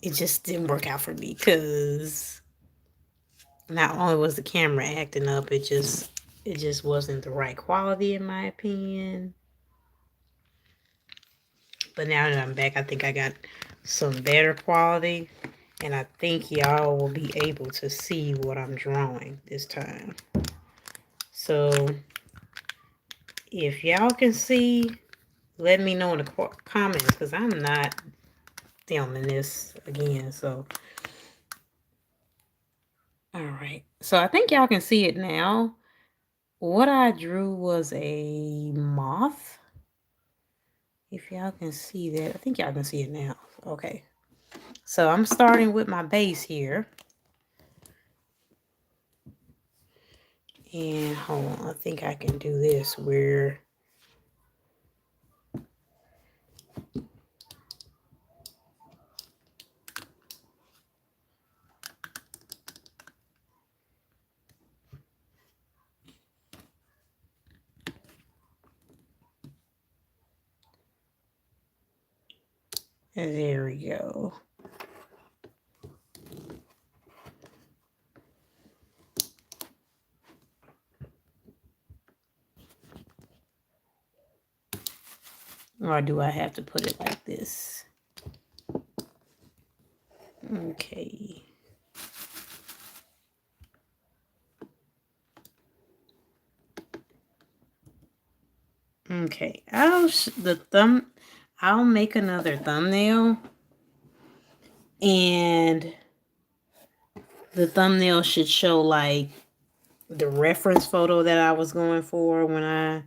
it just didn't work out for me because not only was the camera acting up, it just wasn't the right quality in my opinion. But now that I'm back, I think I got some better quality, and I think y'all will be able to see what I'm drawing this time. So if y'all can see, let me know in the comments because I'm not filming this again. So, all right. So I think y'all can see it now. What I drew was a moth. If y'all can see that, I think y'all can see it now. Okay. So I'm starting with my base here. And hold on, I think I can do this where there we go. Or do I have to put it like this? Okay. Okay. I'll make another thumbnail, and the thumbnail should show like the reference photo that I was going for when I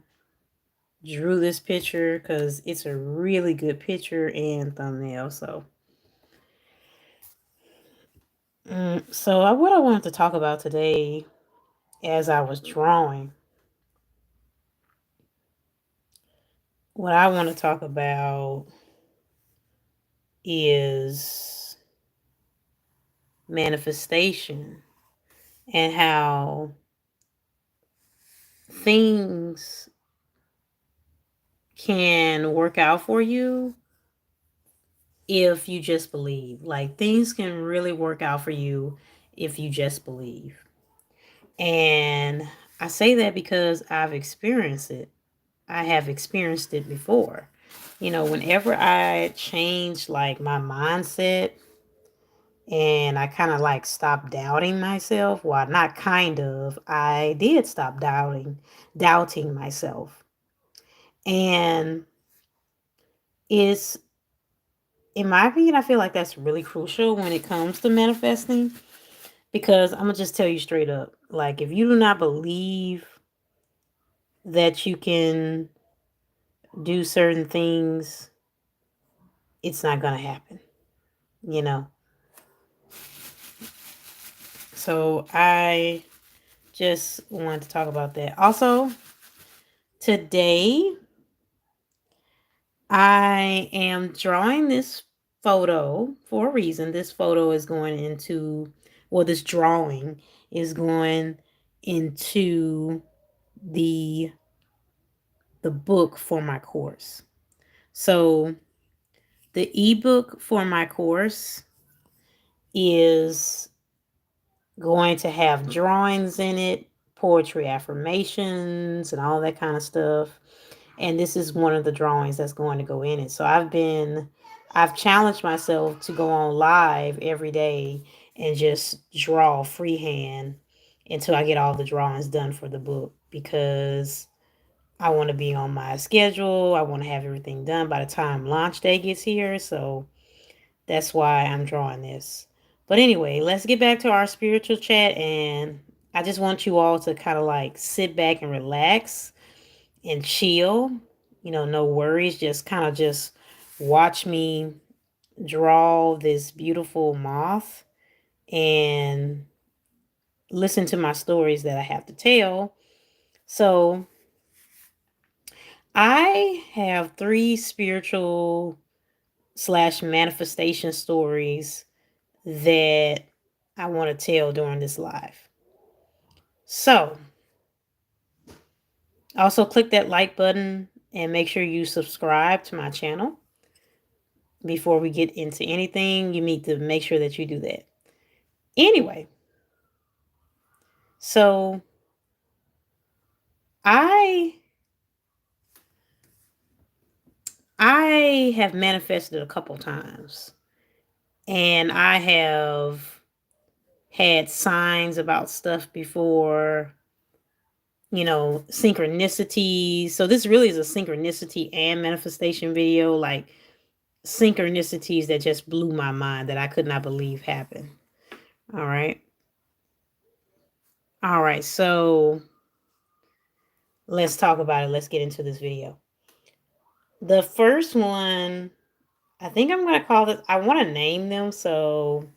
drew this picture, because it's a really good picture and thumbnail. So what I wanted to talk about today as I was drawing, what I want to talk about is manifestation and how things can work out for you if you just believe. Like things can really work out for you if you just believe. And I say that because I've experienced it. I have experienced it before. You know, whenever I change like my mindset and I kind of like stopped doubting myself, well, not kind of, I did stop doubting myself. And it's, in my opinion, I feel like that's really crucial when it comes to manifesting, because I'm gonna just tell you straight up, like if you do not believe that you can do certain things, it's not gonna happen, you know. So I just wanted to talk about that. Also, today I am drawing this photo for a reason. This photo is going into, well, this drawing is going into the the book for my course. So the ebook for my course is going to have drawings in it, poetry affirmations, and all that kind of stuff. And this is one of the drawings that's going to go in it. So I've challenged myself to go on live every day and just draw freehand until I get all the drawings done for the book, because I want to be on my schedule. I want to have everything done by the time launch day gets here. So that's why I'm drawing this. But anyway, let's get back to our spiritual chat. And I just want you all to kind of like sit back and relax and chill. You know, no worries. Just kind of just watch me draw this beautiful moth and listen to my stories that I have to tell. So I have 3 spiritual slash manifestation stories that I want to tell during this live. So also click that like button and make sure you subscribe to my channel. before we get into anything, you need to make sure that you do that. Anyway, so I I have manifested a couple times, and I have had signs about stuff before, synchronicities. So this really is a synchronicity and manifestation video, like synchronicities that just blew my mind that I could not believe happened. All right. All right. So let's talk about it. Let's get into this video. The first one, I think I'm going to call it, I want to name them. So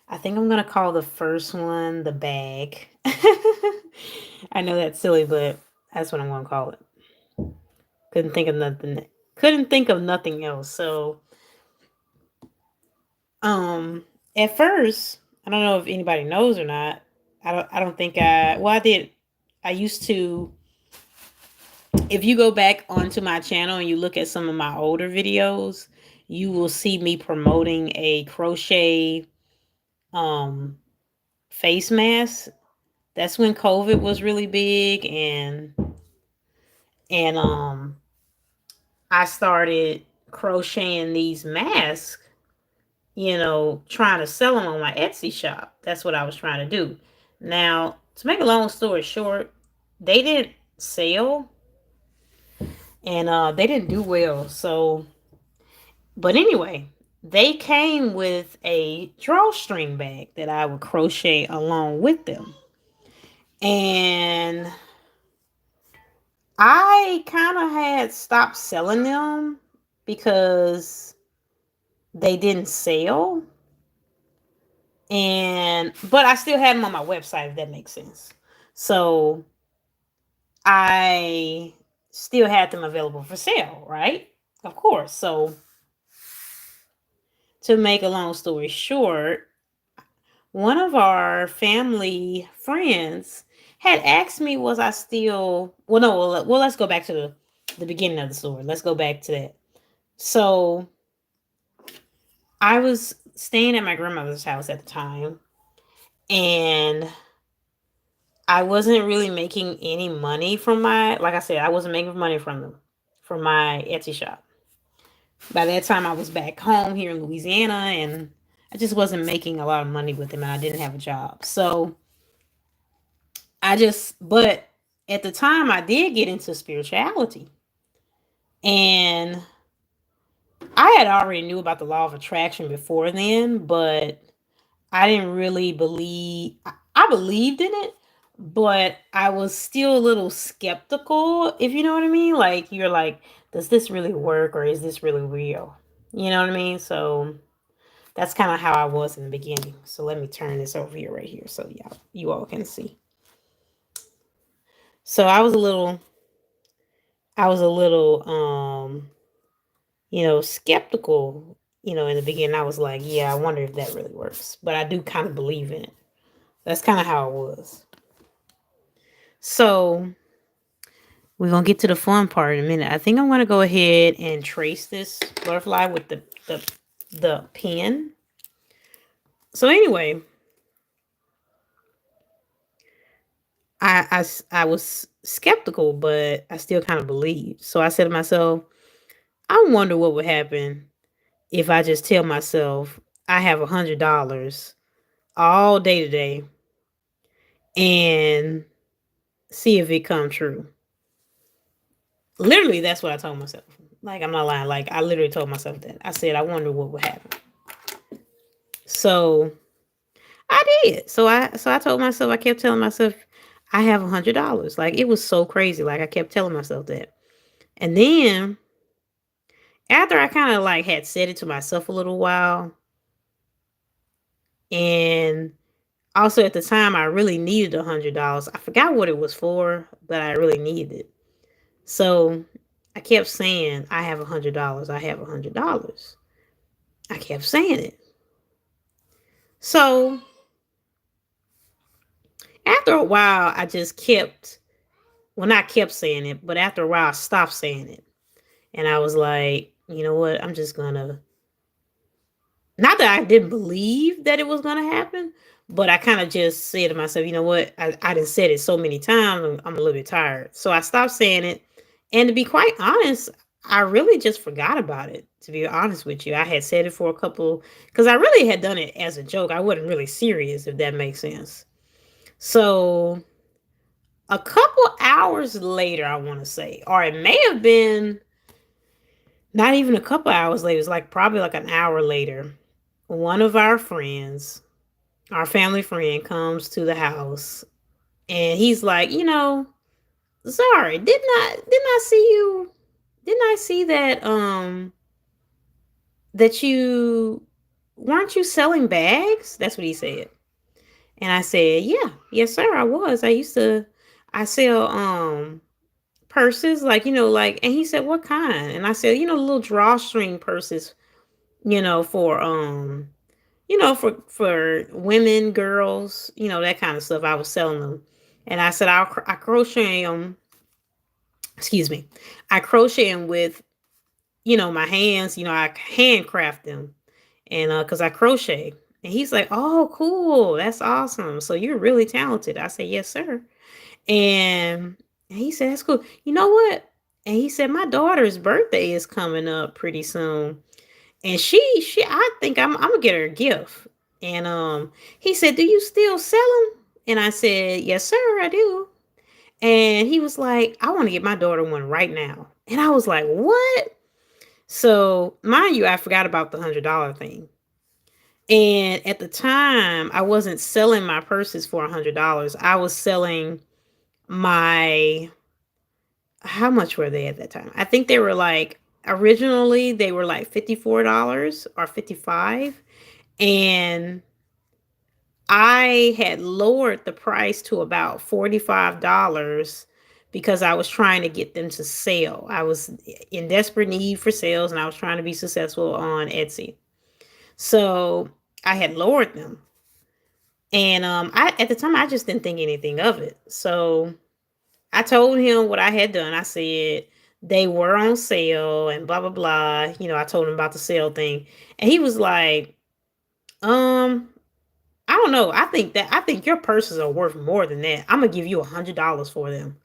I think I'm going to call the first one the bag. I know that's silly, but that's what I'm going to call it. Couldn't think of nothing. Couldn't think of nothing else. So, at first, I don't know if anybody knows or not. I don't think I did. I used to, if you go back onto my channel and you look at some of my older videos, you will see me promoting a crochet um face mask. That's when COVID was really big, and I started crocheting these masks, trying to sell them on my Etsy shop. That's what I was trying to do. Now, to make a long story short, they didn't sell, and they didn't do well. So, but anyway, they came with a drawstring bag that I would crochet along with them. And I kind of had stopped selling them because they didn't sell. But I still had them on my website, if that makes sense. So I still had them available for sale, right? Of course. So to make a long story short, one of our family friends had asked me, was I still, well, no, well, let's go back to the beginning of the story. Let's go back to that. So I was staying at my grandmother's house at the time, and I wasn't really making any money from like I said, I wasn't making money from my Etsy shop. By that time, I was back home here in Louisiana, and I just wasn't making a lot of money with them, and I didn't have a job. So but at the time, I did get into spirituality, and I had already knew about the law of attraction before then, but I didn't really believe. I believed in it, but I was still a little skeptical, if you know what I mean. Like, you're like, does this really work, or is this really real? You know what I mean? So that's kind of how I was in the beginning. So let me turn this over here, right here, so you all can see. So I was a little skeptical, in the beginning. I was like, yeah, I wonder if that really works. But I do kind of believe in it. That's kind of how it was. So we're going to get to the fun part in a minute. I think I'm going to go ahead and trace this butterfly with the pen. So anyway, I was skeptical, but I still kind of believed. So I said to myself, I wonder what would happen if I just tell myself I have $100 all day today and see if it come true. Literally, that's what I told myself. Like, I'm not lying. Like, I literally told myself that. I said, I wonder what would happen. So I did. So I told myself, I kept telling myself, I have $100. Like, it was so crazy. Like, I kept telling myself that. And then after I kind of like had said it to myself a little while, and also at the time I really needed $100. I forgot what it was for, but I really needed it. So I kept saying, I have $100. I have $100. I kept saying it. So after a while, I just kept, well, not kept saying it, but after a while, I stopped saying it. And I was like, you know what? I'm just going to Not that I didn't believe that it was going to happen, but I kind of just said to myself, you know what? I done said it so many times. I'm a little bit tired. So I stopped saying it. And to be quite honest, I really just forgot about it. To be honest with you, I had said it for a couple, because I really had done it as a joke. I wasn't really serious, if that makes sense. So a couple hours later, I want to say, or it may have been not even a couple hours later, it's like probably like an hour later, one of our friends, our family friend, comes to the house and he's like, sorry, didn't I see that that you weren't you selling bags? That's what he said. And I said, yeah, yes, sir, I was. I sell purses, like, like, and he said, what kind? And I said, little drawstring purses, for for women, girls, that kind of stuff. I was selling them. And I said, I crochet them, excuse me. I crochet them with, my hands, I handcraft them. And cuz I crochet. And he's like, "Oh, cool. That's awesome. So you're really talented." I said, "Yes, sir." And he said, "That's cool. You know what?" And he said, "My daughter's birthday is coming up pretty soon. And I think I'm gonna get her a gift." And he said, "Do you still sell them?" And I said, "Yes, sir, I do." And he was like, "I want to get my daughter one right now." And I was like, "What?" So, mind you, I forgot about the $100 thing. And at the time, I wasn't selling my purses for $100. I was selling my, how much were they at that time? I think they were like, originally they were like $54 or 55. And I had lowered the price to about $45 because I was trying to get them to sell. I was in desperate need for sales and I was trying to be successful on Etsy. So I had lowered them. And I at the time I just didn't think anything of it. So I told him what I had done. I said they were on sale and blah blah blah. I told him about the sale thing. And he was like, um, I don't know. I think your purses are worth more than that. I'm gonna give you $100 for them.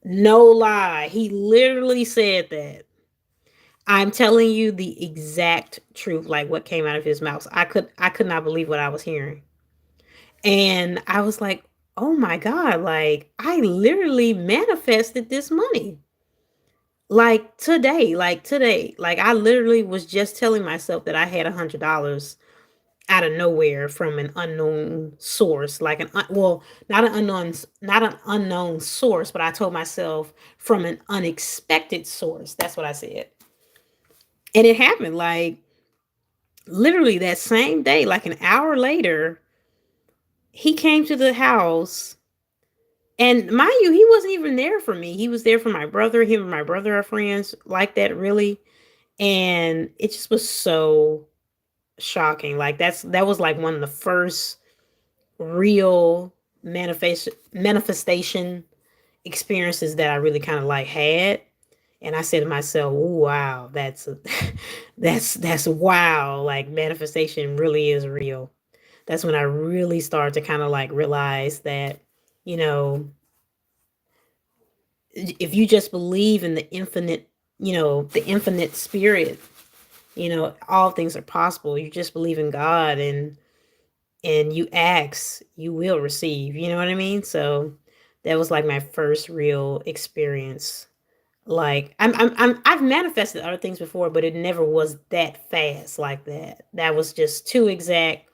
No lie. He literally said that. I'm telling you the exact truth, like what came out of his mouth. I could not believe what I was hearing. And I was like, oh my God, like I literally manifested this money. Like today. Like I literally was just telling myself that I had $100 out of nowhere from an unknown source, like well, not an unknown source, but I told myself from an unexpected source. That's what I said. And it happened like literally that same day, like an hour later, he came to the house. And mind you, he wasn't even there for me. He was there for my brother. Him and my brother are friends like that, really. And it just was so shocking. Like that was like one of the first real manifestation experiences that I really kind of like had. And I said to myself, "Ooh, wow, that's wow. Like manifestation really is real." That's when I really started to kind of like realize that, you know, if you just believe in the infinite spirit, all things are possible. You just believe in God and you ask, you will receive. You know what I mean? So that was like my first real experience. Like I've manifested other things before, but it never was that fast like that. That was just too exact,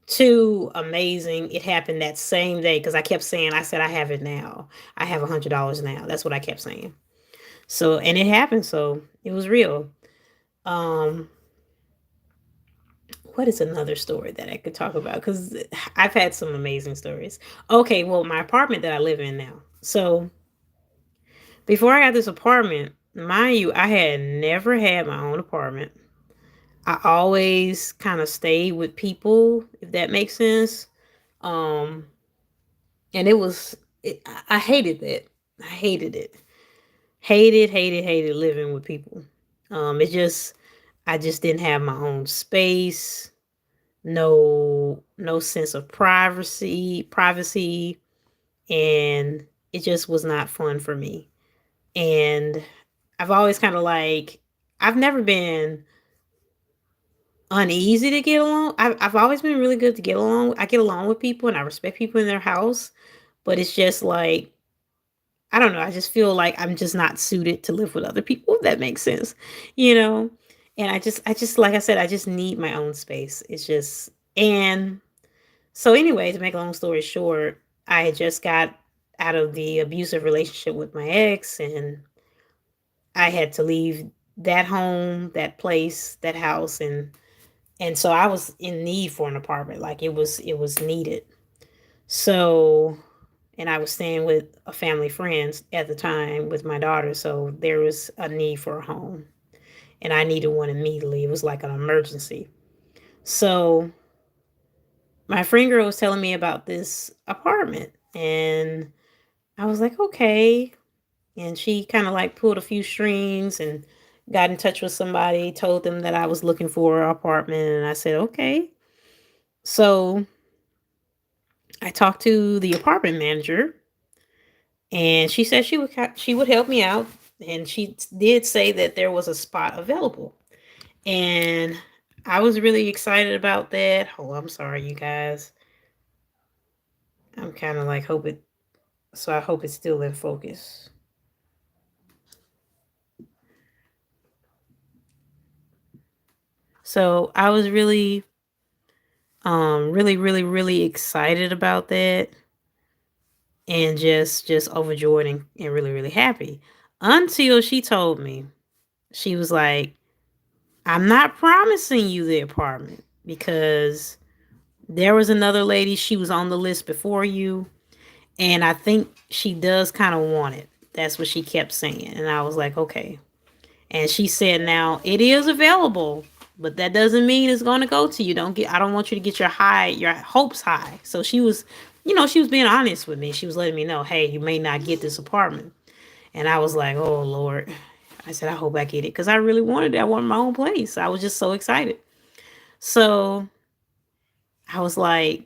too amazing. It happened that same day because I kept saying, I said, I have it now. I have $100 now. That's what I kept saying. So, and it happened. So it was real. Um, what is another story that I could talk about? Because I've had some amazing stories. Okay, well, my apartment that I live in now. So before I got this apartment, mind you, I had never had my own apartment. I always kind of stayed with people, if that makes sense. Um, and I hated that. I hated it. Hated living with people. It just I just didn't have my own space, no sense of privacy, and it just was not fun for me. And I've always kind of like I've never been uneasy to get along. I've always been really good to get along. I get along with people and I respect people in their house, but it's just like I don't know. I just feel like I'm just not suited to live with other people. If that makes sense, you know. And I just like I said, I just need my own space. It's just and so anyway. To make a long story short, I had just got out of the abusive relationship with my ex, and I had to leave that home, that place, that house, and so I was in need for an apartment. Like it was needed. So and I was staying with a family friend at the time with my daughter, so there was a need for a home, and I needed one immediately. It was like an emergency. So my friend girl was telling me about this apartment, and I was like, okay. And she kind of like pulled a few strings and got in touch with somebody, told them that I was looking for an apartment, and I said, okay. So I talked to the apartment manager, and she said she would help me out, and she did say that there was a spot available, and I was really excited about that. Oh, I'm sorry, you guys. I'm kind of like hope it. So I hope it's still in focus. So I was really excited about that, and just overjoyed and really happy until she told me she was like, I'm not promising you the apartment because there was another lady, she was on the list before you, and I think she does kind of want it. That's what she kept saying, and I was like, okay. And she said, now it is available, but that doesn't mean it's going to go to you. I don't want you to get your hopes high. So she was being honest with me. She was letting me know, hey, you may not get this apartment. And I was like, oh Lord. I said, I hope I get it. Cause I really wanted it. I wanted my own place. I was just so excited. So I was like,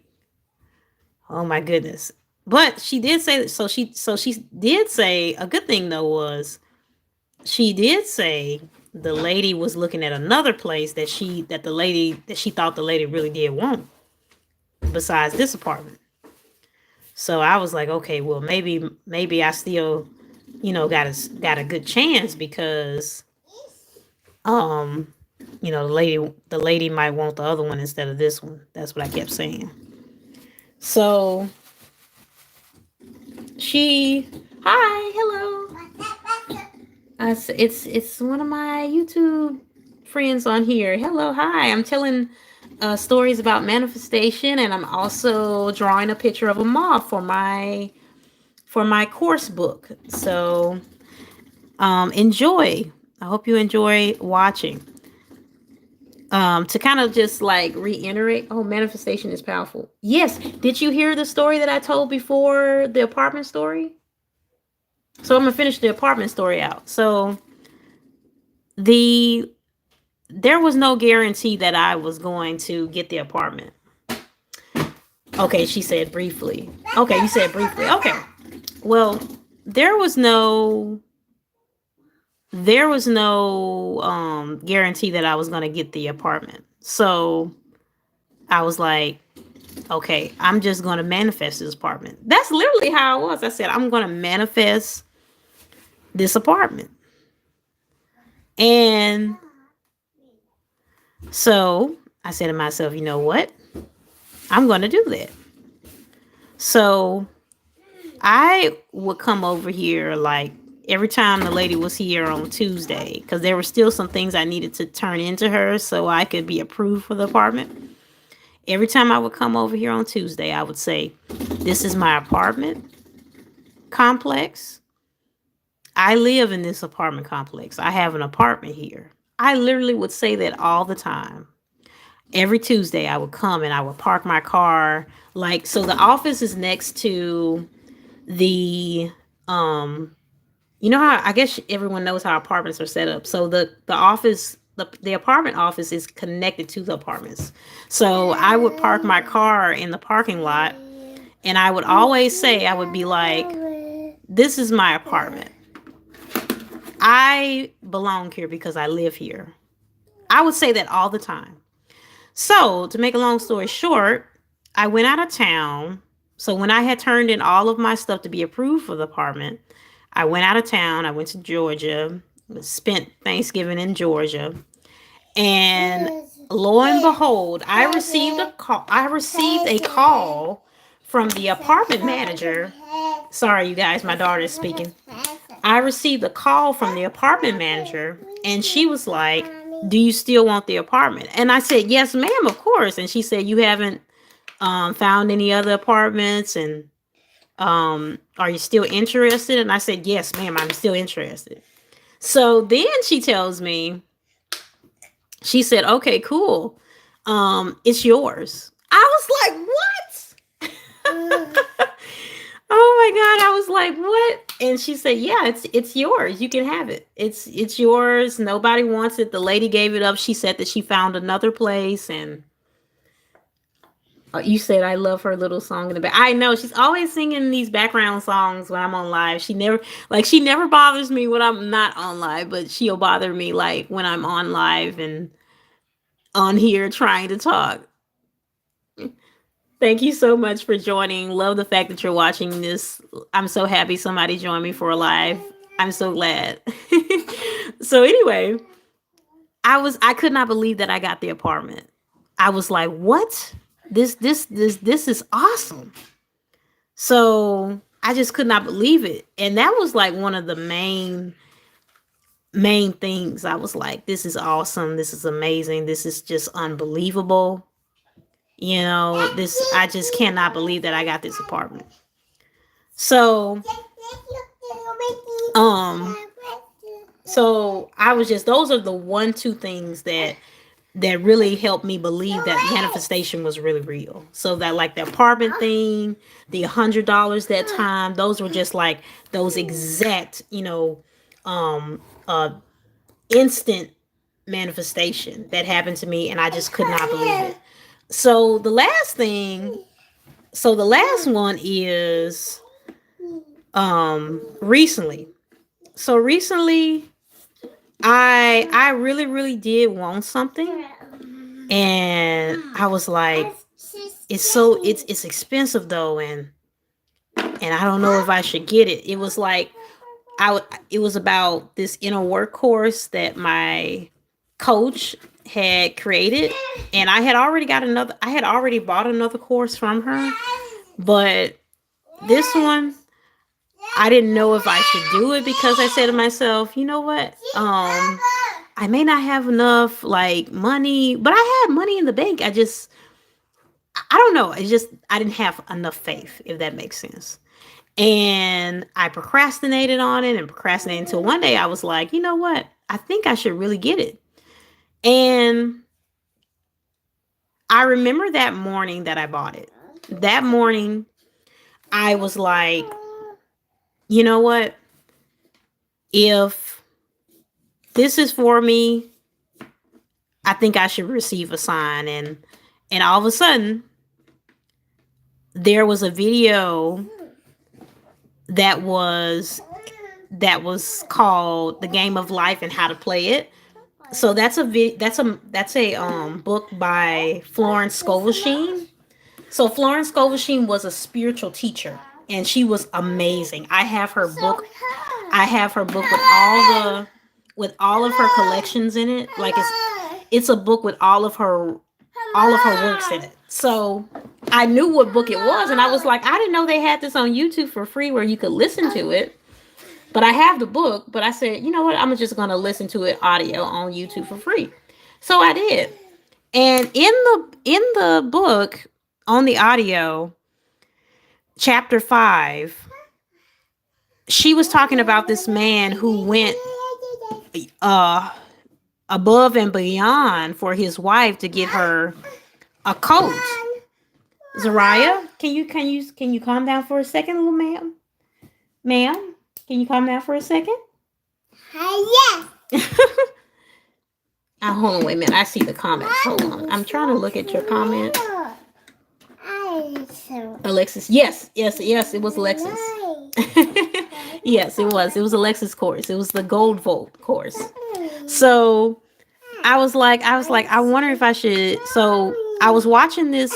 oh my goodness. But she did say that. So she did say a good thing though was she did say the lady was looking at another place that she thought the lady really did want besides this apartment. So I was like, okay, well maybe I still, got a good chance because um the lady might want the other one instead of this one. That's what I kept saying. So she hi, hello. It's one of my YouTube friends on here. Hello, hi. I'm telling stories about manifestation, and I'm also drawing a picture of a moth for my course book. So enjoy. I hope you enjoy watching. To kind of just like reiterate, oh, manifestation is powerful. Yes. Did you hear the story that I told before the apartment story? So I'm gonna finish the apartment story out. So the there was no guarantee that I was going to get the apartment. Okay, she said briefly. Okay, you said briefly. Okay. Well, there was no guarantee that I was going to get the apartment. So, I was like, okay, I'm just going to manifest this apartment. That's literally how it was. I said, I'm going to manifest this apartment. And so, I said to myself, you know what? I'm going to do that. So I would come over here like every time the lady was here on Tuesday because there were still some things I needed to turn into her so I could be approved for the apartment. Every time I would come over here on Tuesday, I would say, this is my apartment complex. I live in this apartment complex. I have an apartment here. I literally would say that all the time. Every Tuesday, I would come and I would park my car. Like, so the office is next to the you know how I guess everyone knows how apartments are set up. So the office the apartment office is connected to the apartments. So I would park my car in the parking lot, and I would always say, I would be like, this is my apartment. I belong here because I live here. I would say that all the time. So, to make a long story short, I went out of town. So, when I had turned in all of my stuff to be approved for the apartment, I went out of town. I went to Georgia, spent Thanksgiving in Georgia, and lo and behold, I received a call. I received a call from the apartment manager. Sorry, you guys, my daughter is speaking. I received a call from the apartment manager, and she was like, "Do you still want the apartment?" And I said, "Yes, ma'am, of course." And she said, "You haven't found any other apartments, and are you still interested?" And I said, "Yes, ma'am, I'm still interested." So then she tells me, she said, "Okay, cool. It's yours." I was like, "What?" Oh my God. I was like, "What?" And she said, "Yeah, it's yours. You can have it. It's yours. Nobody wants it." The lady gave it up. She said that she found another place, and you said I love her little song in the back. I know she's always singing these background songs when I'm on live. She never bothers me when I'm not on live, but she'll bother me like when I'm on live and on here trying to talk. Thank you so much for joining. Love the fact that you're watching this. I'm so happy somebody joined me for a live. I'm so glad. So anyway, I could not believe that I got the apartment. I was like, "What? This is awesome." So I just could not believe it. And that was like one of the main things. I was like, "This is awesome. This is amazing. This is just unbelievable." This, I just cannot believe that I got this apartment. So, um, I was just, those are the one, two things that really helped me believe that manifestation was really real. So that, like, the apartment thing, the $100 that time, those were just like those exact, um, uh, instant manifestation that happened to me, and I just could not believe it. So the last thing, the last one is recently. So recently I really really did want something, and I was like, it's expensive though, and I don't know if I should get it. It was like it was about this inner work course that my coach had created, and I had already bought another course from her, but this one I didn't know if I should do it, because I said to myself, you know what? I may not have enough like money, but I had money in the bank. I don't know. It's just I didn't have enough faith, if that makes sense. And I procrastinated on it and procrastinated until one day I was like, you know what? I think I should really get it. And I remember that morning that I bought it. That morning, I was like, you know what? If this is for me, I think I should receive a sign. And all of a sudden, there was a video that was called "The Game of Life and How to Play It." So that's a book by Florence Scovel. So Florence Scovel was a spiritual teacher, and she was amazing. I have her book. I have her book with all of her collections in it. Like it's a book with all of her works in it. So I knew what book it was, and I was like, I didn't know they had this on YouTube for free where you could listen to it. But I have the book, but I said, you know what? I'm just going to listen to it audio on YouTube for free. So I did. And in the book, on the audio, chapter 5, she was talking about this man who went uh above and beyond for his wife to get her a coat. Zariah, can you calm down for a second, little ma'am? Ma'am, can you calm down for a second? Yes. Hold on, wait a minute. I see the comments. Hold on. I'm trying to look at your comment. Alexis. Yes, yes, yes. It was Alexis. Yes, it was. It was Alexis course. It was the Gold Vault course. So I wonder if I should. So I was watching the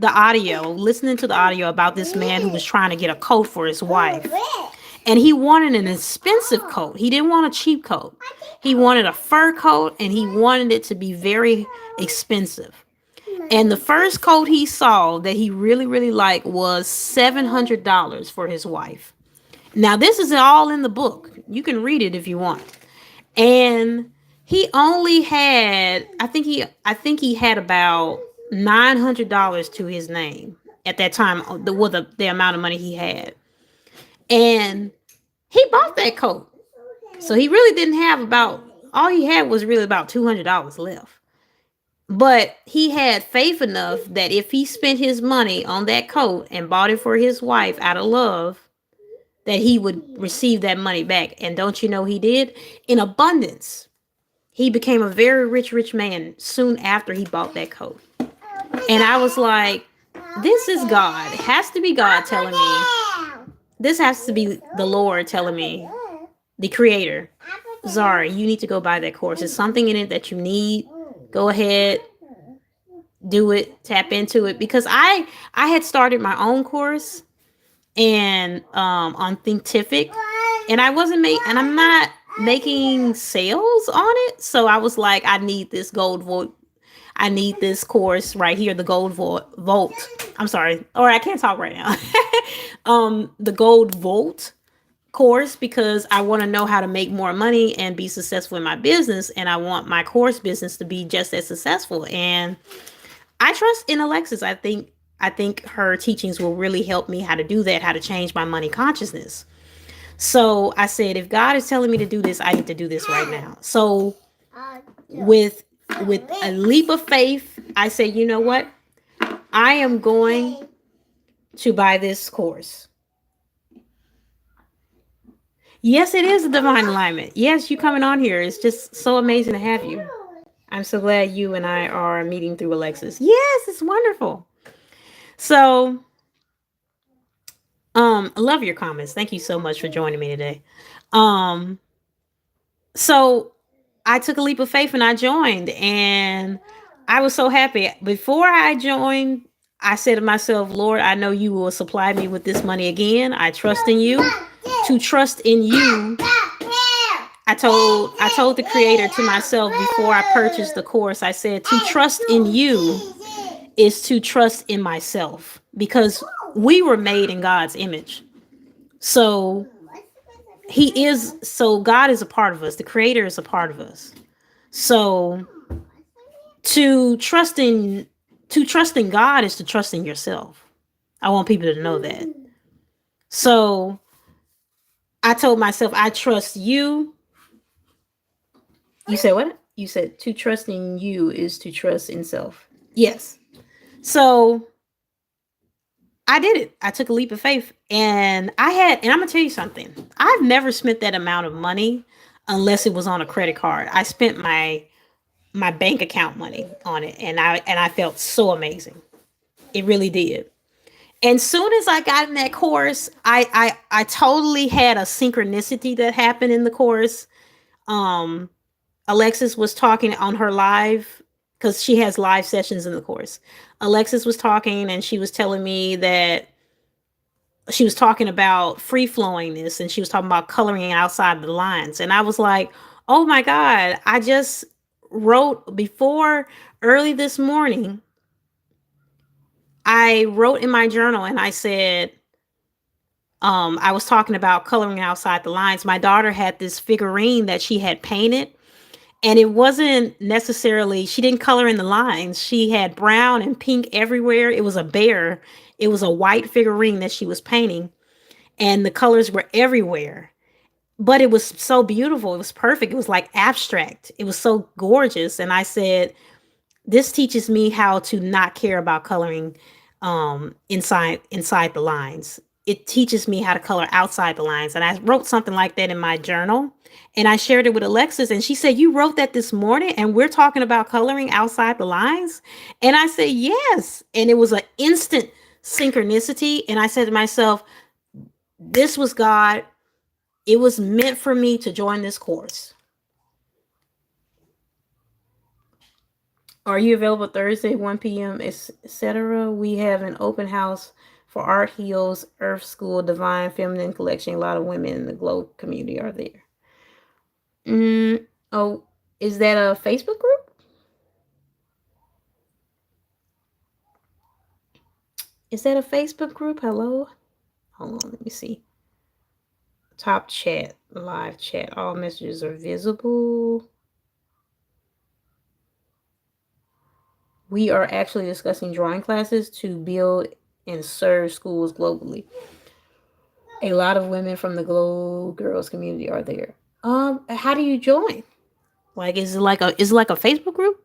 audio, listening to the audio about this man who was trying to get a coat for his wife. And he wanted an expensive coat. He didn't want a cheap coat. He wanted a fur coat and he wanted it to be very expensive. And the first coat he saw that he really, really liked was $700 for his wife. Now, this is all in the book. You can read it if you want. And he only had, I think he had about $900 to his name at that time, the amount of money he had. And he bought that coat. So he really didn't have all he had was really about $200 left. But he had faith enough that if he spent his money on that coat and bought it for his wife out of love, that he would receive that money back. And don't you know he did? In abundance. He became a very rich, rich man soon after he bought that coat. And I was like, this is God. It has to be God telling me. This has to be the Lord telling me, the creator. Zara, you need to go buy that course. There's something in it that you need. Go ahead, do it, tap into it. Because I had started my own course and on Thinkific, and I'm not making sales on it. So I was like, I need this gold vault. I need this course right here, the gold vault. I'm sorry, or I can't talk right now. The gold vault course, because I want to know how to make more money and be successful in my business, and I want my course business to be just as successful. And I trust in Alexis. I think her teachings will really help me how to do that, how to change my money consciousness. So I said, if God is telling me to do this, I need to do this right now. So with a leap of faith, I said, you know what? I am going to buy this course. Yes, it is a divine alignment. Yes, you coming on here. It's just so amazing to have you. I'm so glad you and I are meeting through Alexis. Yes, it's wonderful. So, I love your comments. Thank you so much for joining me today. Um, so I took a leap of faith and I joined, and I was so happy. Before I joined, I said to myself, Lord, I know you will supply me with this money again. I trust in you. To trust in you, I told the creator to myself before I purchased the course, I said, to trust in you is to trust in myself, because we were made in God's image. So God is a part of us. The creator is a part of us. So to trust in God is to trust in yourself. I want people to know that. So I told myself, I trust you. You said what? You said to trust in you is to trust in self. Yes. So I did it. I took a leap of faith, and I'm going to tell you something. I've never spent that amount of money unless it was on a credit card. I spent my bank account money on it, and I felt so amazing. It really did. And soon as I got in that course, I totally had a synchronicity that happened in the course. Alexis was talking on her live, because she has live sessions in the course. Alexis was talking, and she was telling me that she was talking about free flowingness, and she was talking about coloring outside the lines. And I was like, oh my God, I just wrote before early this morning. I wrote in my journal and I said, I was talking about coloring outside the lines. My daughter had this figurine that she had painted, and it wasn't necessarily, she didn't color in the lines. She had brown and pink everywhere. It was a bear. It was a white figurine that she was painting, and the colors were everywhere. But it was so beautiful. It was perfect. It was like abstract. It was so gorgeous. And I said, this teaches me how to not care about coloring inside the lines. it teaches me how to color outside the lines. And I wrote something like that in my journal and I shared it with Alexis and she said, "You wrote that this morning and we're talking about coloring outside the lines?" And I said, "Yes." And it was an instant synchronicity. And I said to myself, this was God. It was meant for me to join this course. Are you available Thursday, 1 p.m., etc.? We have an open house for Art Heals, Earth School, Divine Feminine Collection. A lot of women in the Glow community are there. Oh, is that a Facebook group? Is that a Facebook group? Hello? Hold on, let me see. Top chat, live chat. All messages are visible. We are actually discussing drawing classes to build and serve schools globally. A lot of women from the Glow Girls community are there. How do you join? Like, is it like a Facebook group?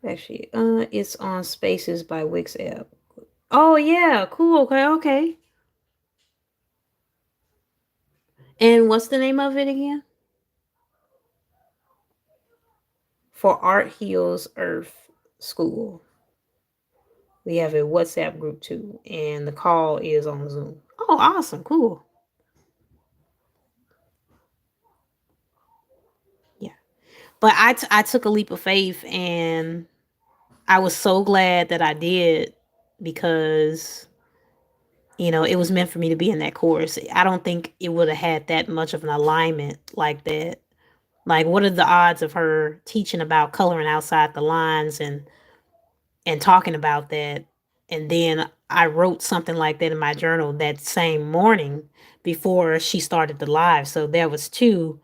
Actually, it's on Spaces by Wix app. Oh yeah, cool. Okay, okay. And what's the name of it again? For Art Heals Earth School. We have a WhatsApp group too, and the call is on Zoom. Oh, awesome, cool. Yeah, but I took a leap of faith, and I was so glad that I did because it was meant for me to be in that course. I don't think it would have had that much of an alignment like that. Like, what are the odds of her teaching about coloring outside the lines and talking about that? And then I wrote something like that in my journal that same morning before she started the live. So there was two.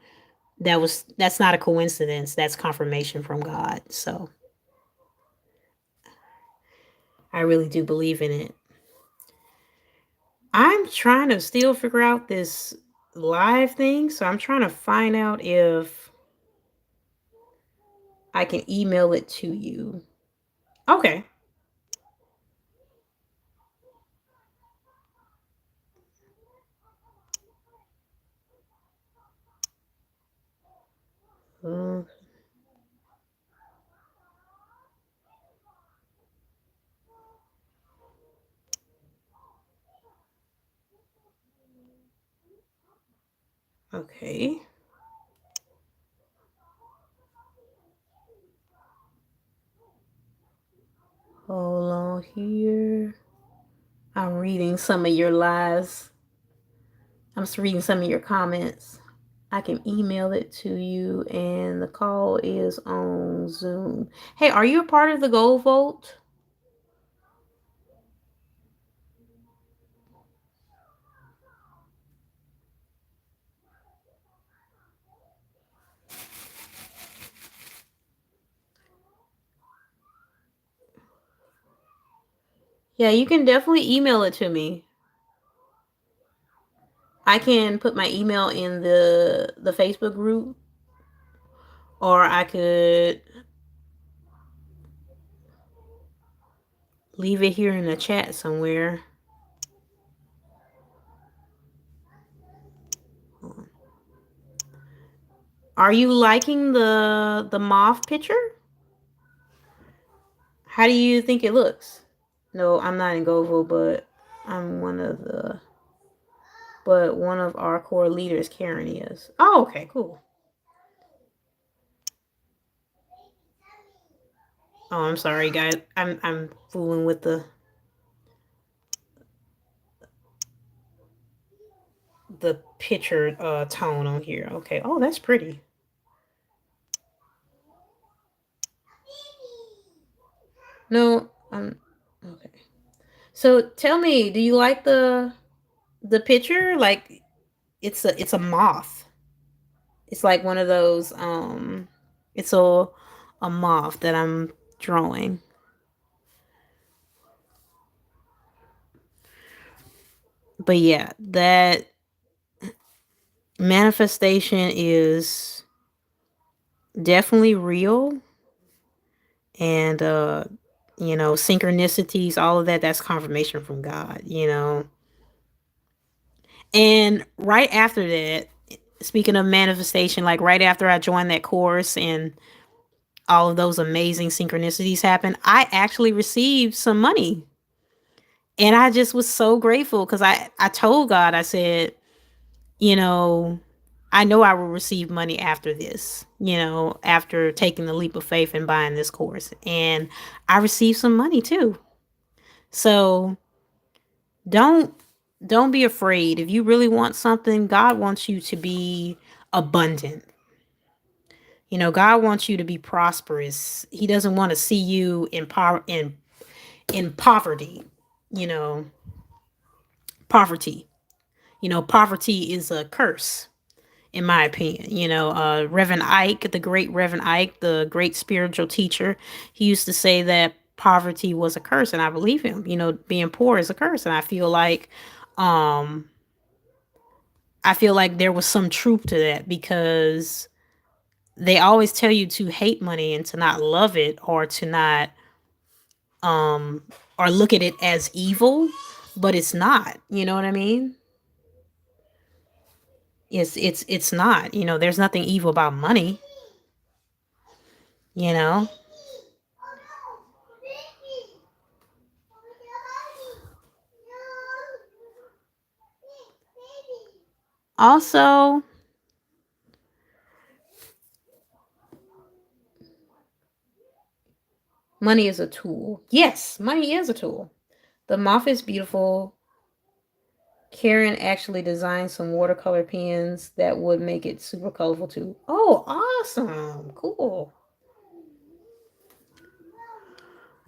That's not a coincidence. That's confirmation from God. So I really do believe in it. I'm trying to still figure out this live thing. So I'm trying to find out if I can email it to you. Okay. Uh, okay. Hold on here. I'm reading some of your lives. I'm just reading some of your comments. I can email it to you, and the call is on Zoom. Hey, are you a part of the Gold Vote? Yeah, you can definitely email it to me. I can put my email in the Facebook group, or I could leave it here in the chat somewhere. Are you liking the moth picture? How do you think it looks? No, I'm not in Govo, but I'm one of our core leaders, Karen, is. Oh, okay, cool. Oh, I'm sorry, guys. I'm fooling with the picture tone on here. Okay. Oh, that's pretty. No, okay. So tell me, do you like the picture? Like, it's a moth. It's like one of those it's a moth that I'm drawing. But yeah, Manifestation is definitely real, and synchronicities, all of that, that's confirmation from God. And right after that, speaking of manifestation, like right after I joined that course and all of those amazing synchronicities happened, I actually received some money. And I just was so grateful because I told God, I said, you know, I know I will receive money after this, after taking the leap of faith and buying this course. And I received some money too. So don't don't be afraid. If you really want something, God wants you to be abundant. God wants you to be prosperous. He doesn't want to see you in poverty. You know, poverty. Poverty is a curse, in my opinion. Reverend Ike, the great Reverend Ike, the great spiritual teacher, he used to say that poverty was a curse, and I believe him. Being poor is a curse, and um, I feel like there was some truth to that because they always tell you to hate money and to not love it or to not um or look at it as evil, but it's not. You know what I mean? It's not. There's nothing evil about money. You know. Also, money is a tool. Yes, money is a tool. The moth is beautiful. Karen actually designed some watercolor pens that would make it super colorful too. Oh, awesome. Cool.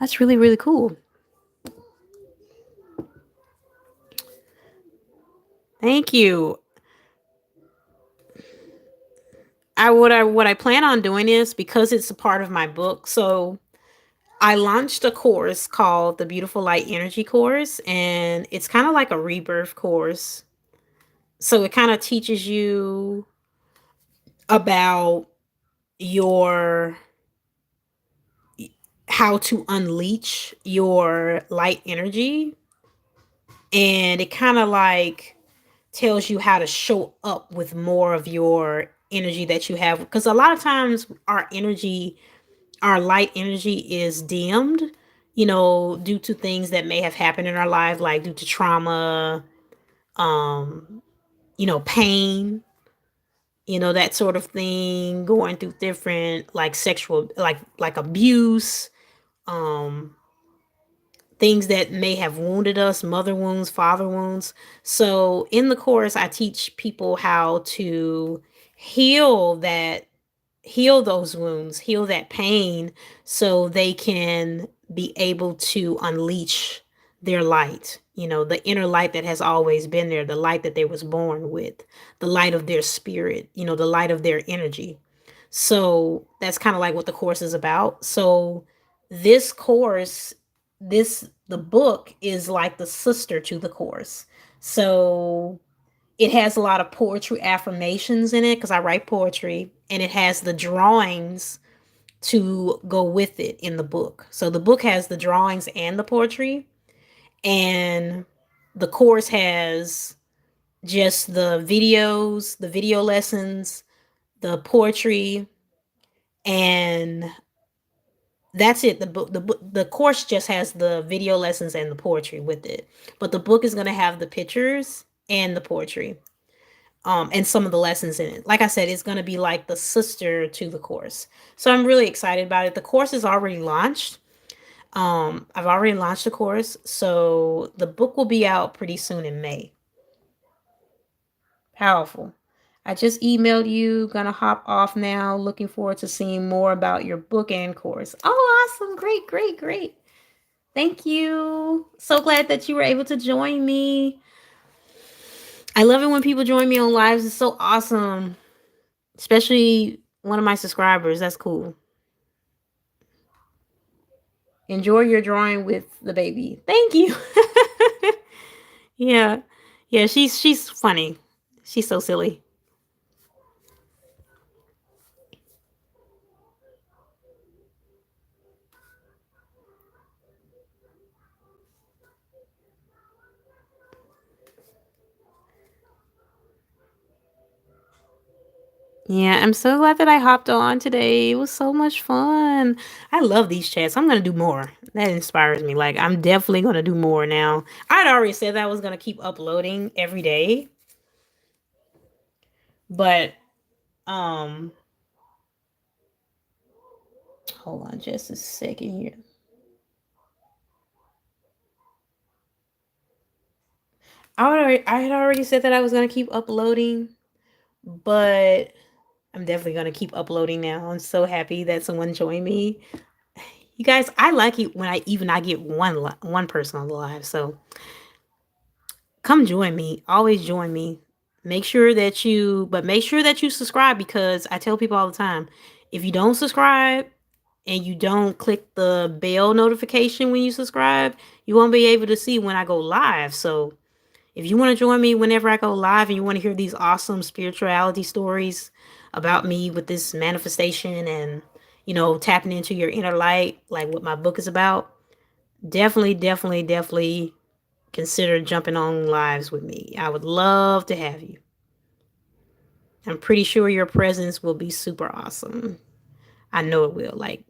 That's really, really cool. Thank you. What I plan on doing is, because it's a part of my book. So I launched a course called the Beautiful Light Energy course, and it's kind of like a rebirth course. So it kind of teaches you about your how to unleash your light energy, and it kind of like tells you how to show up with more of your energy that you have, because a lot of times our light energy is dimmed, due to things that may have happened in our life, like due to trauma, um pain, that sort of thing, going through different, like sexual, like abuse, um things that may have wounded us, mother wounds, father wounds. So in the course, I teach people how to heal that heal those wounds, heal that pain, so they can be able to unleash their light, the inner light that has always been there, the light that they was born with, the light of their spirit, the light of their energy. So that's kind of like what the course is about. So this course, the book is like the sister to the course. So it has a lot of poetry affirmations in it because I write poetry, and it has the drawings to go with it in the book. So the book has the drawings and the poetry, and the course has just the videos, the video lessons, the poetry, and that's it. The course just has the video lessons and the poetry with it, but the book is going to have the pictures and the poetry, and some of the lessons in it. Like I said, it's going to be like the sister to the course. So I'm really excited about it. The course is already launched. I've already launched the course, so the book will be out pretty soon in May. Powerful. I just emailed you. Gonna hop off now. Looking forward to seeing more about your book and course. Oh, awesome. Great, great, great. Thank you. So glad that you were able to join me. I love it when people join me on lives. It's so awesome. Especially one of my subscribers. That's cool. Enjoy your drawing with the baby. Thank you. Yeah. Yeah, she's funny. She's so silly. Yeah, I'm so glad that I hopped on today. It was so much fun. I love these chats. I'm gonna do more. That inspires me. Like I'm definitely gonna do more now. I'd already said that I was gonna keep uploading every day, but um, hold on just a second here. I had already said that I was gonna keep uploading, but I'm definitely gonna keep uploading now. I'm so happy that someone joined me. You guys, I like it when I get one person on the live. So come join me. Always join me. Make sure that you subscribe because I tell people all the time, if you don't subscribe and you don't click the bell notification when you subscribe, you won't be able to see when I go live. So if you want to join me whenever I go live and you want to hear these awesome spirituality stories about me with this manifestation and, tapping into your inner light, like what my book is about, definitely, definitely, definitely consider jumping on lives with me. I would love to have you. I'm pretty sure your presence will be super awesome. I know it will. Like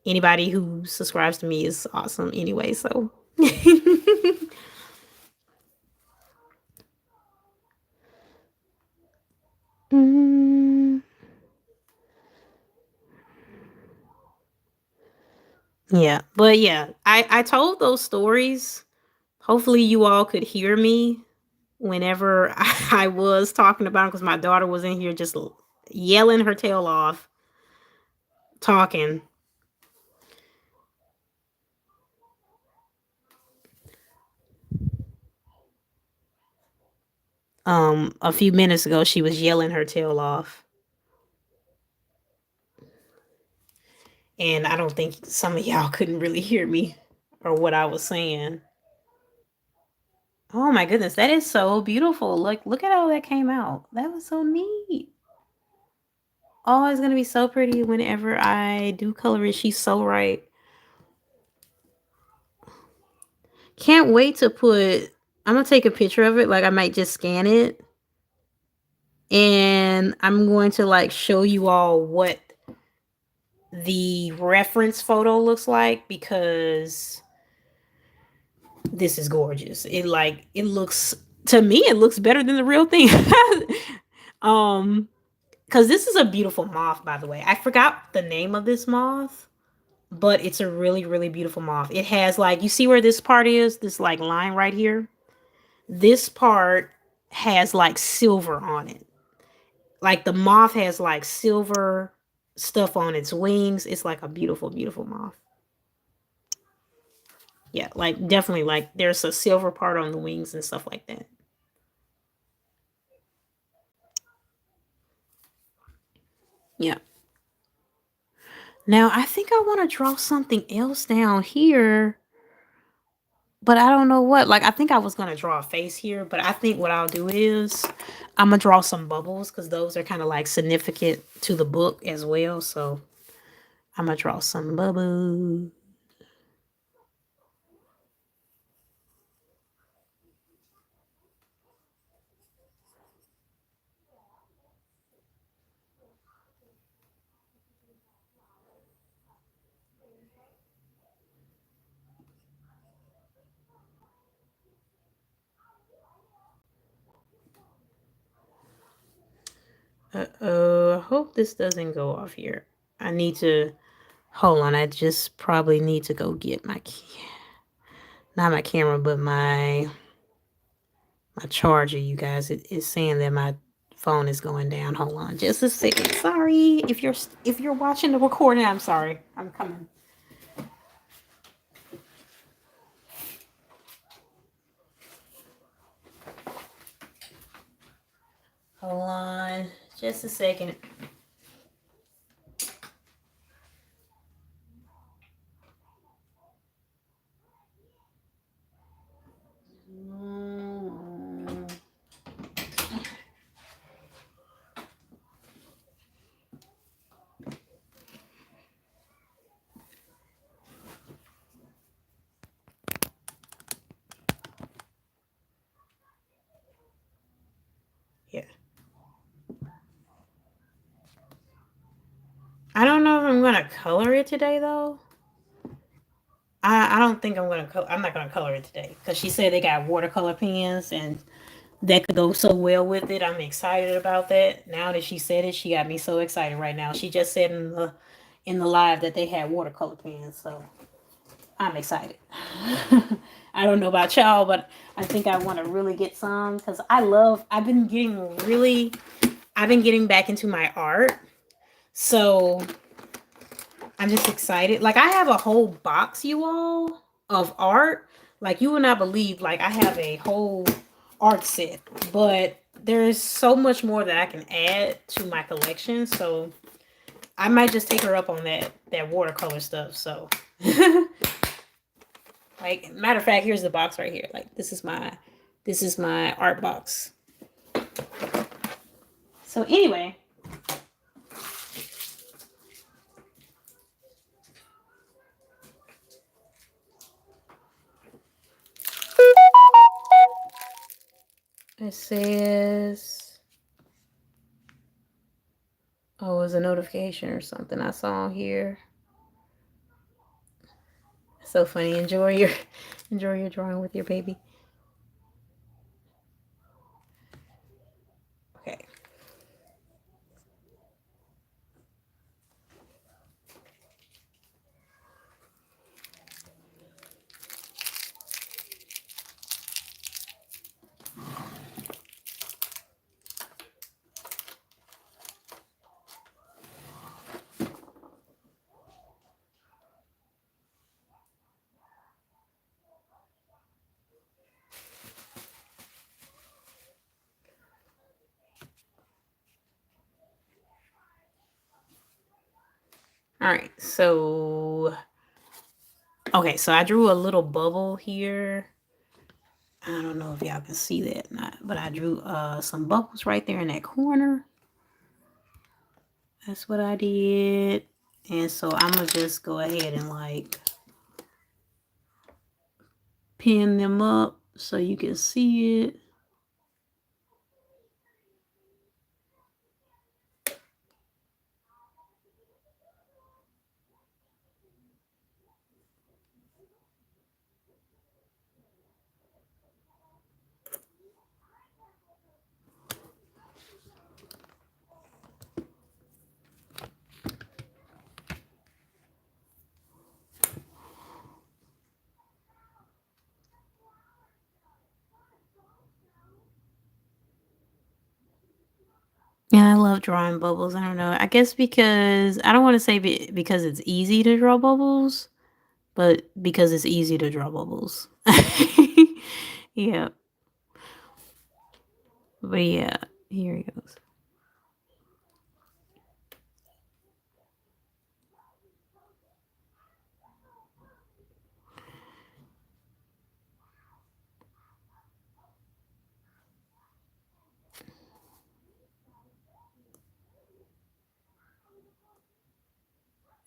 anybody who subscribes to me is awesome anyway, so Mm, yeah. But yeah, I told those stories. Hopefully you all could hear me whenever I was talking about because my daughter was in here just yelling her tail off talking. A few minutes ago she was yelling her tail off. And I don't think some of y'all couldn't really hear me or what I was saying. Oh my goodness, that is so beautiful. Look at how that came out. That was so neat. Oh, it's gonna be so pretty whenever I do color it. She's so right. Can't wait to put I'm gonna take a picture of it. Like I might just scan it and I'm going to like show you all what the reference photo looks like because this is gorgeous. It looks to me it looks better than the real thing. um cuz this is a beautiful moth by the way. I forgot the name of this moth, but it's a really really beautiful moth. It has like you see where this part is, this like line right here. This part has like silver on it. Like the moth has like silver stuff on its wings. It's like a beautiful beautiful moth. Yeah, like definitely like there's a silver part on the wings and stuff like that. Yeah. Now I think I want to draw something else down here, but I don't know what. Like I think I was gonna draw a face here, but I think what I'll do is I'm gonna draw some bubbles because those are kind of like significant to the book as well. So I'm gonna draw some bubbles. I hope this doesn't go off here. I need to hold on. I just probably need to go get not my camera, but my charger, you guys. It's saying that my phone is going down. Hold on, just a second. Sorry if you're watching the recording. I'm sorry. I'm coming. Hold on, just a second. Mm, yeah. know if I'm gonna color it today though. I don't think I'm gonna. I'm not gonna color it today because she said they got watercolor pens and that could go so well with it. I'm excited about that. Now that she said it, she got me so excited right now. She just said in the live that they had watercolor pens, so I'm excited. I don't know about y'all, but I think I want to really get some because I love. I've been getting back into my art, so I'm just excited. Like I have a whole box, you all, of art. Like you would not believe. Like I have a whole art set, but there's so much more that I can add to my collection. So I might just take her up on that watercolor stuff. So, like matter of fact, here's the box right here. Like this is my art box. So anyway, it says, oh, it was a notification or something I saw here. So funny. Enjoy your drawing with your baby. Okay. All right. So I drew a little bubble here. I don't know if y'all can see that or not, but I drew some bubbles right there in that corner. That's what I did. And so I'm gonna just go ahead and like pin them up so you can see it. Yeah, I love drawing bubbles. I don't know. I guess because I don't want to say because it's easy to draw bubbles, but because it's easy to draw bubbles. Yeah. But yeah, here he goes.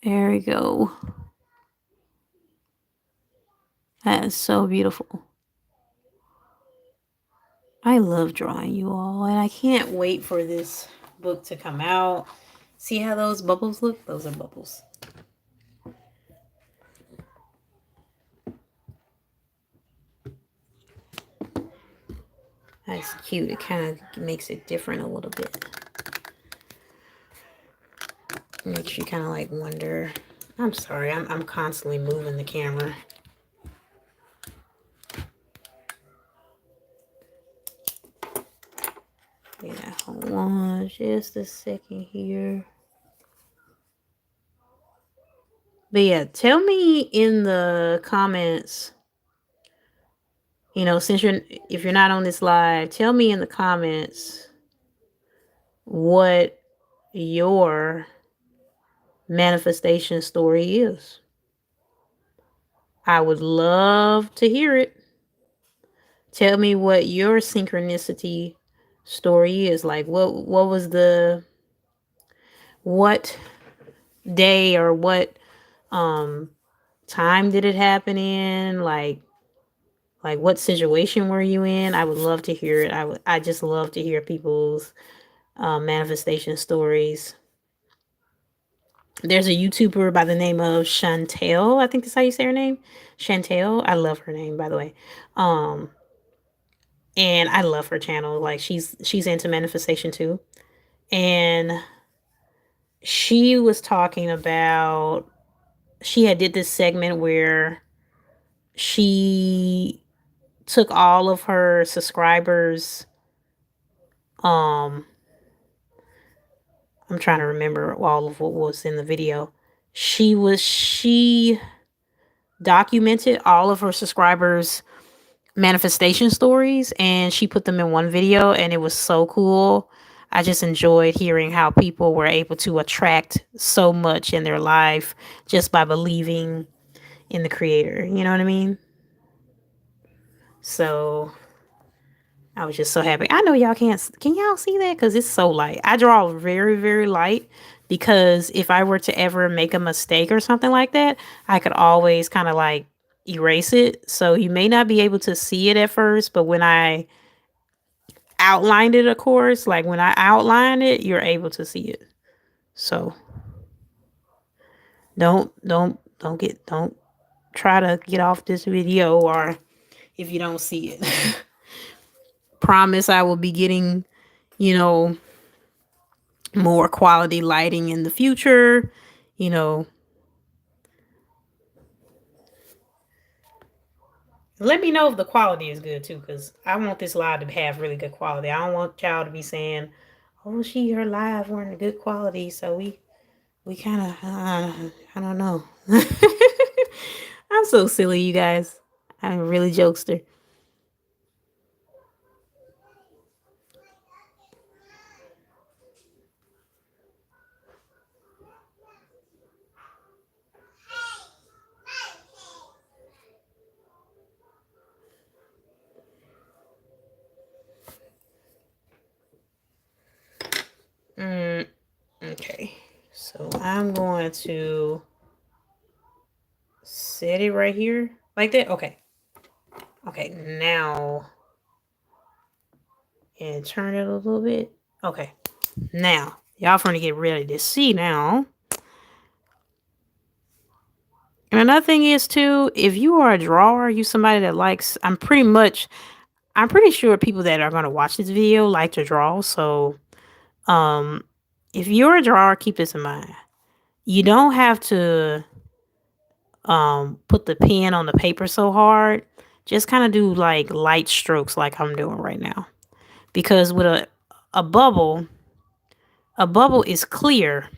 There we go. That is so beautiful. I love drawing, you all, and I can't wait for this book to come out. See how those bubbles look? Those are bubbles. That's cute. It kind of makes it different a little bit. Makes you kind of like wonder. I'm sorry, I'm constantly moving the camera. Yeah, hold on just a second here. But yeah, tell me in the comments, since if you're not on this live, tell me in the comments what your manifestation story is. I would love to hear it. Tell me what your synchronicity story is. Like what was what day or what time did it happen in? Like what situation were you in? I would love to hear it. I just love to hear people's manifestation stories. There's a YouTuber by the name of Chantel. I think that's how you say her name. Chantel. I love her name, by the way. Um, and I love her channel. Like she's into manifestation too. And she was talking about she had did this segment where she took all of her subscribers. um I'm trying to remember all of what was in the video. She documented all of her subscribers manifestation stories and she put them in one video, and it was so cool. I just enjoyed hearing how people were able to attract so much in their life just by believing in the creator. You know what I mean? So I was just so happy. I know y'all can't. Can y'all see that? Because it's so light. I draw very, very light because if I were to ever make a mistake or something like that, I could always kind of like erase it. So you may not be able to see it at first, but when I outlined it, of course, like when I outline it, you're able to see it. So don't try to get off this video or if you don't see it. Promise I will be getting, you know, more quality lighting in the future. You know, let me know if the quality is good too, because I want this live to have really good quality. I don't want y'all to be saying, "Oh, her live weren't a good quality," so we kind of I don't know. I'm so silly, you guys. I'm really jokester. Mm, okay, so I'm going to set it right here like that. Okay. Okay, now and turn it a little bit. Okay, now y'all finna get ready to see now. And another thing is too, if you are a drawer, you somebody that likes. I'm pretty sure people that are gonna watch this video like to draw. So, um, if you're a drawer, keep this in mind. You don't have to put the pen on the paper so hard. Just kind of do like light strokes, like I'm doing right now. Because with a bubble, a bubble is clear,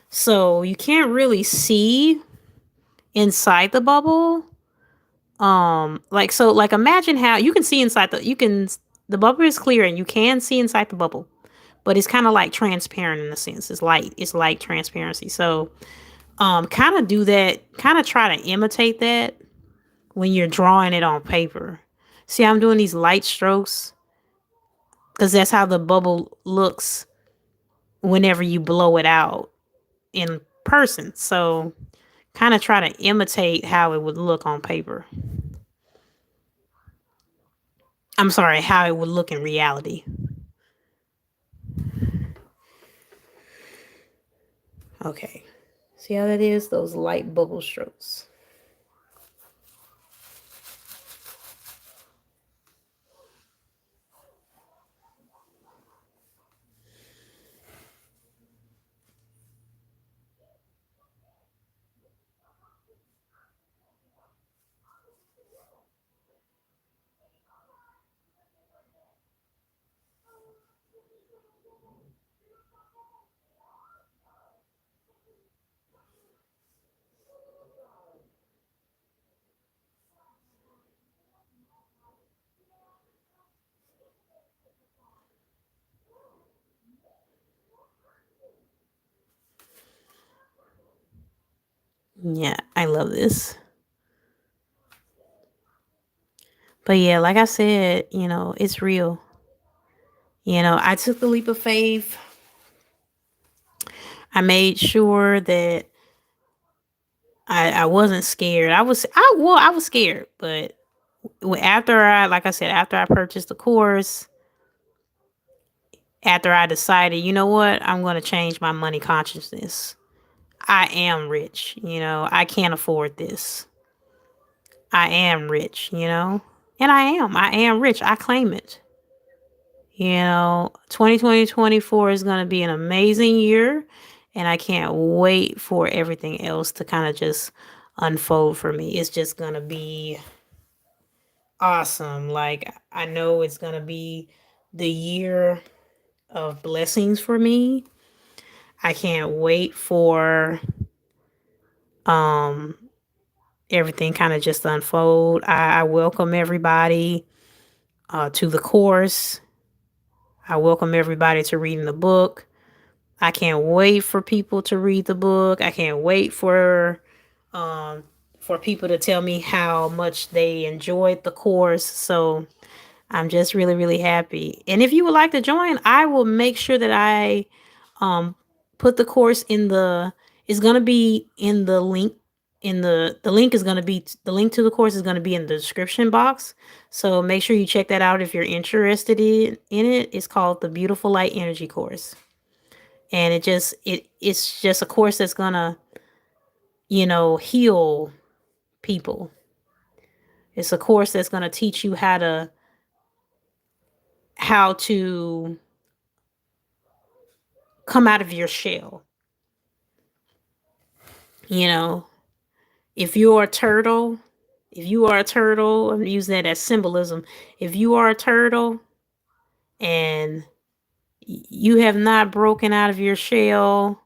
so you can't really see inside the bubble. Like imagine how you can see inside the bubble is clear and you can see inside the bubble, but it's kind of like transparent in a sense. It's light transparency. So kind of do that, kind of try to imitate that when you're drawing it on paper. See, I'm doing these light strokes because that's how the bubble looks whenever you blow it out in person. So kind of try to imitate how it would look on paper. I'm sorry, how it would look in reality. Okay. See how that is? Those light bubble strokes. Yeah, I love this. But yeah, like I said, it's real. I took the leap of faith. I made sure that I wasn't scared. I was scared, but like I said, after I purchased the course, after I decided, you know what, I'm going to change my money consciousness. I am rich, I can't afford this. I am rich. And I am rich. I claim it. 2024 is going to be an amazing year. And I can't wait for everything else to kind of just unfold for me. It's just going to be awesome. Like, I know it's going to be the year of blessings for me. I can't wait for um everything kind of just unfold. I welcome everybody to the course. I welcome everybody to reading the book. I can't wait for people to read the book. I can't wait um for people to tell me how much they enjoyed the course. So I'm just really, really happy. And if you would like to join, I will make sure that I um put the course in the it's going to be in the link in the link is going to be the link to the course is going to be in the description box. So make sure you check that out if you're interested in it. It's called the Beautiful Light Energy course. And it's just a course that's going to, heal people. It's a course that's going to teach you how to come out of your shell. You know, if you're a turtle, if you are a turtle, I'm using that as symbolism. If you are a turtle and you have not broken out of your shell,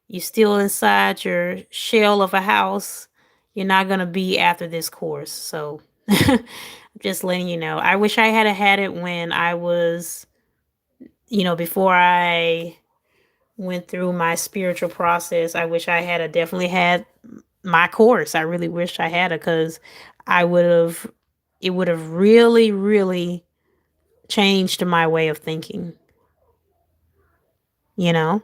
you're still inside your shell of a house, you're not going to be after this course. So just letting you know. I wish I had it when I was, before I went through my spiritual process. I wish I had definitely had my course. I really wish I had it because I would have, it would have really, really changed my way of thinking, you know?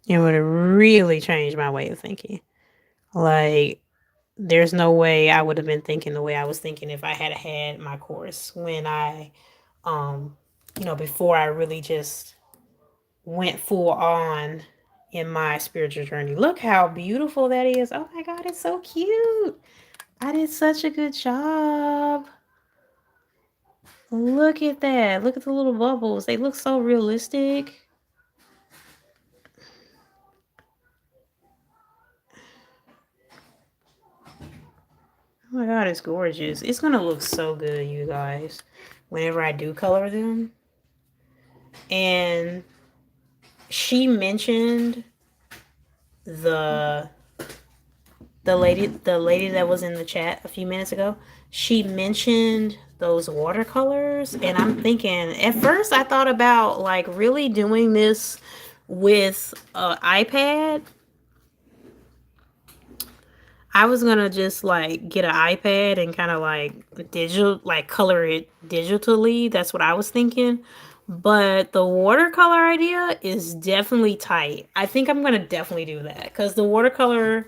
It would have really changed my way of thinking. Like, there's no way I would have been thinking the way I was thinking if I had my course when um, before I really just went full on in my spiritual journey. Look how beautiful that is. Oh my God, it's so cute. I did such a good job. Look at that. Look at the little bubbles. They look so realistic. Oh my God, it's gorgeous. It's going to look so good, you guys, whenever I do color them. And she mentioned the the lady that was in the chat a few minutes ago. She mentioned those watercolors, and I'm thinking, at first I thought about like really doing this with an iPad. I was gonna just like get an iPad and kind of like color it digitally. That's what I was thinking. But the watercolor idea is definitely tight. I think I'm gonna definitely do that because the watercolor,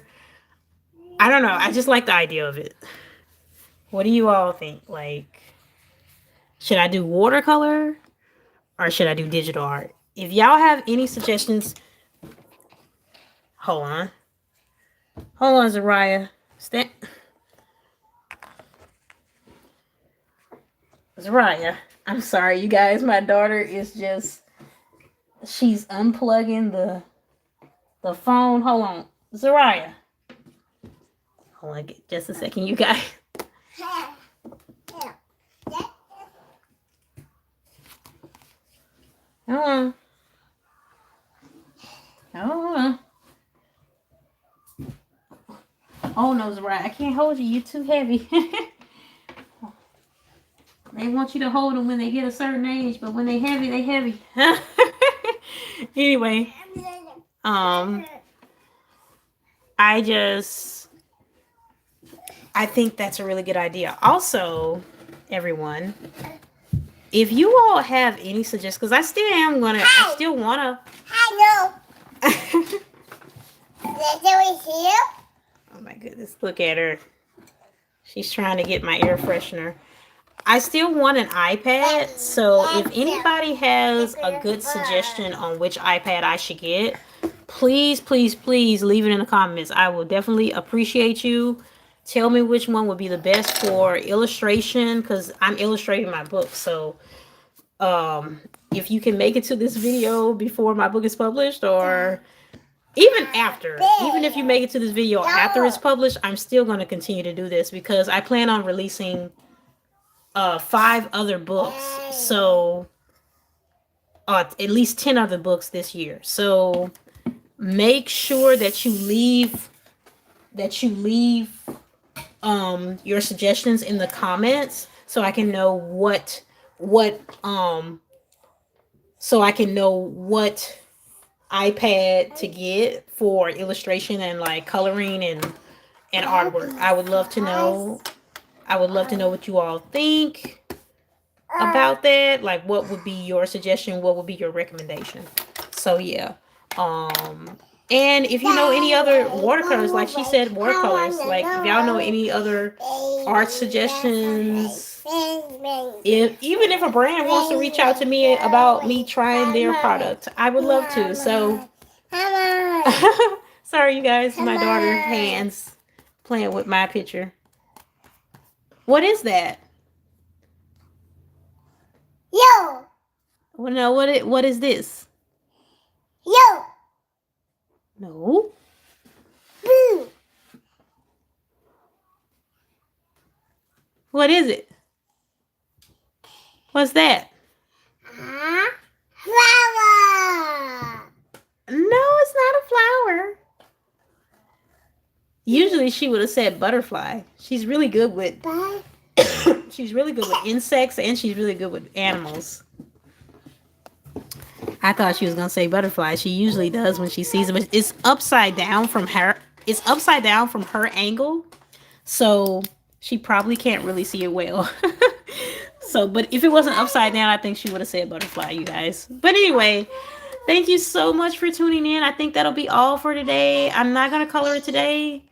I don't know. I just like the idea of it. What do you all think? Like, should I do watercolor or should I do digital art? If y'all have any suggestions, hold on. Hold on, Zariah. Zariah. I'm sorry, you guys. My daughter is just, she's unplugging the phone. Hold on. Zariah. Hold on just a second, you guys. Hold on. Hold on. Oh no, Zariah. I can't hold you. You're too heavy. They want you to hold them when they get a certain age, but when they heavy, they heavy. Anyway, um, I just, I think that's a really good idea. Also, everyone, if you all have any suggestions, because I still wanna, Oh my goodness, look at her. She's trying to get my air freshener. I still want an iPad, so if anybody has a good suggestion on which iPad I should get, please, please, please leave it in the comments. I will definitely appreciate you. Tell me which one would be the best for illustration, because I'm illustrating my book. So if you can make it to this video before my book is published, or even after, even if you make it to this video after it's published, I'm still going to continue to do this because I plan on releasing 5 other books. So at least 10 other books this year. So make sure that you leave your suggestions in the comments so I can know what iPad to get for illustration and like coloring and artwork. I would love to know what you all think about that. Like, what would be your suggestion? What would be your recommendation? So yeah. And if you know any other watercolors, like she said, watercolors, like if y'all know any other art suggestions, even if a brand wants to reach out to me about me trying their product, I would love to. So sorry you guys, my daughter's hands playing with my picture. What is that? Yo. Well, no, what is this? Yo. No. Boo. What is it? What's that? Flower. No, it's not a flower. Usually she would have said butterfly. She's really good with she's really good with insects, and she's really good with animals. I thought she was gonna say butterfly. She usually does when she sees it, but it's upside down from her. It's upside down from her angle, so she probably can't really see it well. So, but if it wasn't upside down, I think she would have said butterfly, you guys. But anyway, thank you so much for tuning in. I think that'll be all for today. I'm not gonna color it today.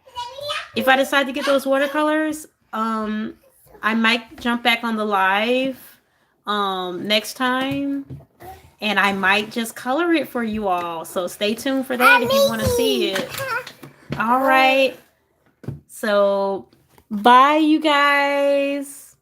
If I decide to get those watercolors, I might jump back on the live next time. And I might just color it for you all. So stay tuned for that if you want to see it. All right. So bye, you guys.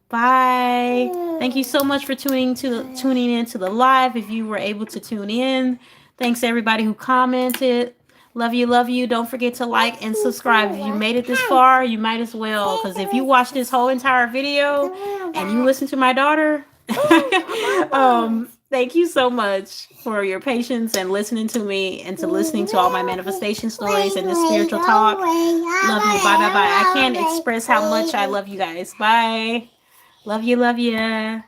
Bye. Thank you so much for tuning in to the live. If you were able to tune in. Thanks to everybody who commented. Love you, love you. Don't forget to like and subscribe. If you made it this far, you might as well. Because if you watch this whole entire video and you listen to my daughter, thank you so much for your patience and listening to me and to listening to all my manifestation stories and this spiritual talk. Love you. Bye, bye, bye. I can't express how much I love you guys. Bye. Love you, love you.